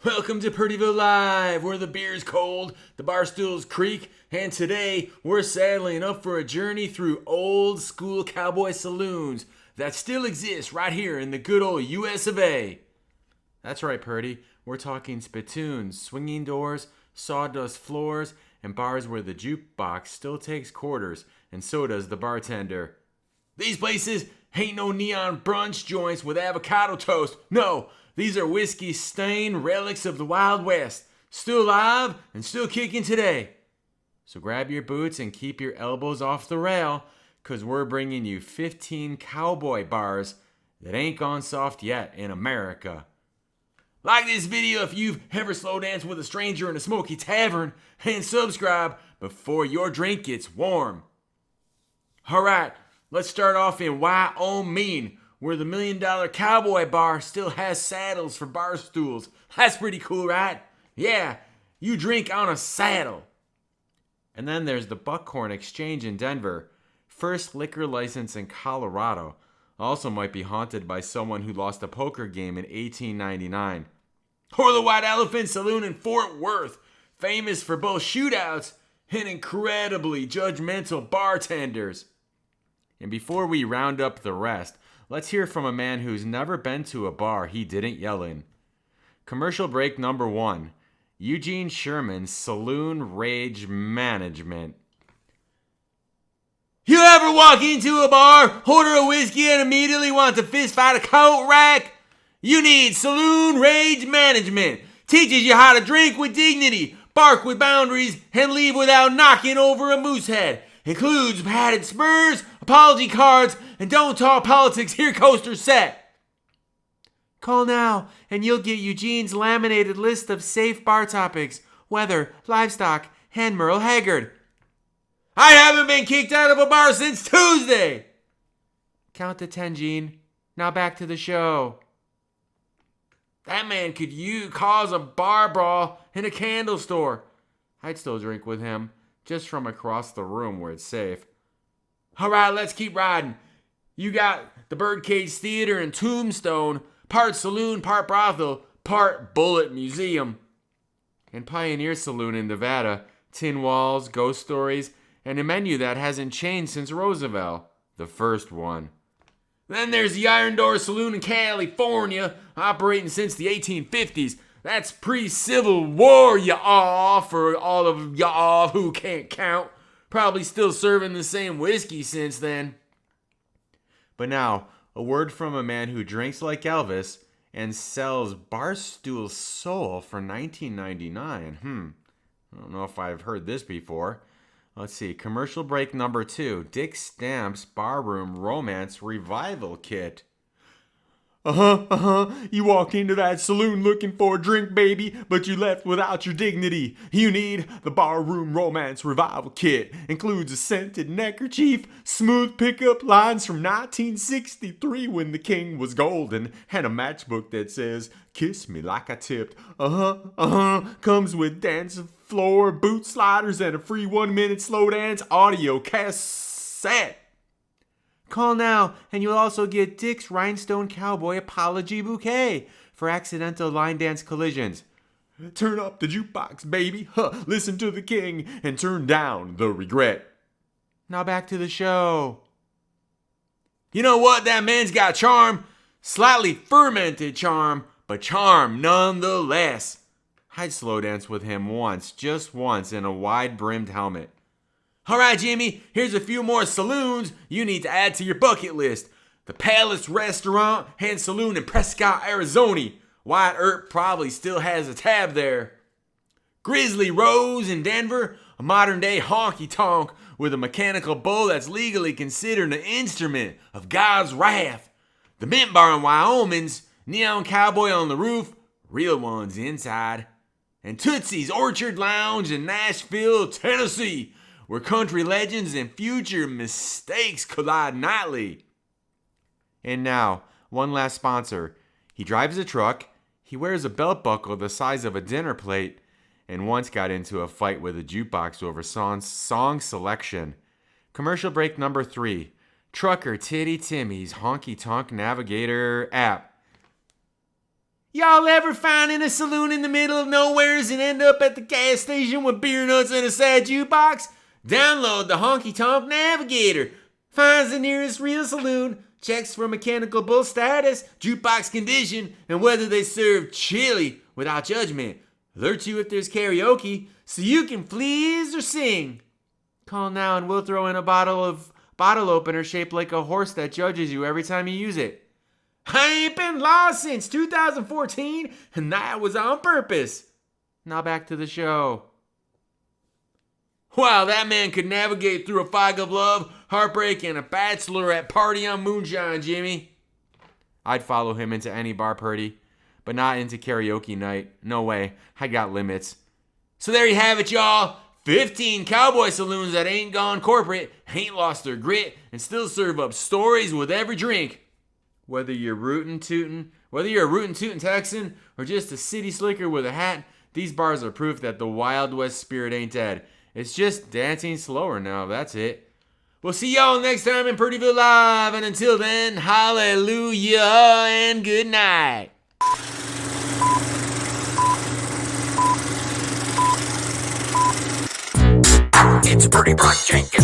Welcome to Purdyville Live, where the beer's cold, the bar stools creak, and today we're saddling up for a journey through old school cowboy saloons that still exist right here in the good old US of A. That's right, Purdy. We're talking spittoons, swinging doors, sawdust floors, and bars where the jukebox still takes quarters, and so does the bartender. These places ain't no neon brunch joints with avocado toast. No, these are whiskey-stained relics of the Wild West, still alive and still kicking today. So grab your boots and keep your elbows off the rail, because we're bringing you 15 cowboy bars that ain't gone soft yet in America. Like this video if you've ever slow danced with a stranger in a smoky tavern, and subscribe before your drink gets warm. Alright, let's start off in Wyoming, where the $1 Million Cowboy Bar still has saddles for bar stools. That's pretty cool, right? Yeah, you drink on a saddle. And then there's the Buckhorn Exchange in Denver, first liquor license in Colorado. Also might be haunted by someone who lost a poker game in 1899. Or the White Elephant Saloon in Fort Worth, famous for both shootouts and incredibly judgmental bartenders. And before we round up the rest, let's hear from a man who's never been to a bar he didn't yell in. Commercial break number 1. Eugene Sherman's Saloon Rage Management. You ever walk into a bar, order a whiskey, and immediately want to fist fight a coat rack? You need Saloon Rage Management. Teaches you how to drink with dignity, bark with boundaries, and leave without knocking over a moose head. Includes padded spurs, apology cards, and don't talk politics here coaster set. Call now and you'll get Eugene's laminated list of safe bar topics: weather, livestock, and Merle Haggard. I haven't been kicked out of a bar since Tuesday. Count to 10, Gene. Now back to the show. That man could cause a bar brawl in a candle store. I'd still drink with him, just from across the room where it's safe. All right, let's keep riding. You got the Birdcage Theater in Tombstone, part saloon, part brothel, part bullet museum. And Pioneer Saloon in Nevada, tin walls, ghost stories, and a menu that hasn't changed since Roosevelt, the first one. Then there's the Iron Door Saloon in California, operating since the 1850s. That's pre-Civil War, y'all, for all of y'all who can't count. Probably still serving the same whiskey since then. But now, a word from a man who drinks like Elvis and sells Barstool Soul for $19.99. I don't know if I've heard this before. Let's see, commercial break number 2. Dick Stamp's Barroom Romance Revival Kit. You walk into that saloon looking for a drink, baby, but you left without your dignity. You need the Barroom Romance Revival Kit. Includes a scented neckerchief, smooth pickup lines from 1963 when the king was golden, and a matchbook that says, "Kiss me like I tipped." Comes with dance floor, boot sliders, and a free 1-minute slow dance audio cassette. Call now, and you'll also get Dick's Rhinestone Cowboy Apology Bouquet for accidental line dance collisions. Turn up the jukebox, baby. Listen to the king, and turn down the regret. Now back to the show. You know what? That man's got charm. Slightly fermented charm, but charm nonetheless. I'd slow dance with him once, just once, in a wide-brimmed helmet. All right, Jimmy, here's a few more saloons you need to add to your bucket list. The Palace Restaurant and Saloon in Prescott, Arizona. Wyatt Earp probably still has a tab there. Grizzly Rose in Denver, a modern-day honky-tonk with a mechanical bull that's legally considered an instrument of God's wrath. The Mint Bar in Wyoming's Neon Cowboy on the roof, real ones inside. And Tootsie's Orchard Lounge in Nashville, Tennessee, where country legends and future mistakes collide nightly. And now, one last sponsor. He drives a truck, he wears a belt buckle the size of a dinner plate, and once got into a fight with a jukebox over song selection. Commercial break number 3. Trucker Titty Timmy's Honky Tonk Navigator app. Y'all ever find in a saloon in the middle of nowheres and end up at the gas station with beer nuts and a sad jukebox? Download the Honky Tonk Navigator. Finds the nearest real saloon, checks for mechanical bull status, jukebox condition, and whether they serve chili without judgment. Alerts you if there's karaoke, so you can please or sing. Call now and we'll throw in a bottle opener shaped like a horse that judges you every time you use it. I ain't been lost since 2014, and that was on purpose. Now back to the show. Wow, that man could navigate through a fog of love, heartbreak, and a bachelorette party on moonshine, Jimmy. I'd follow him into any bar, Purdy, but not into karaoke night. No way. I got limits. So there you have it, y'all. 15 cowboy saloons that ain't gone corporate, ain't lost their grit, and still serve up stories with every drink. Whether you're a rootin' tootin' Texan or just a city slicker with a hat, these bars are proof that the Wild West spirit ain't dead. It's just dancing slower now, that's it. We'll see y'all next time in Purdyville Live, and until then, hallelujah and good night. It's Purdy Brock Jenkins.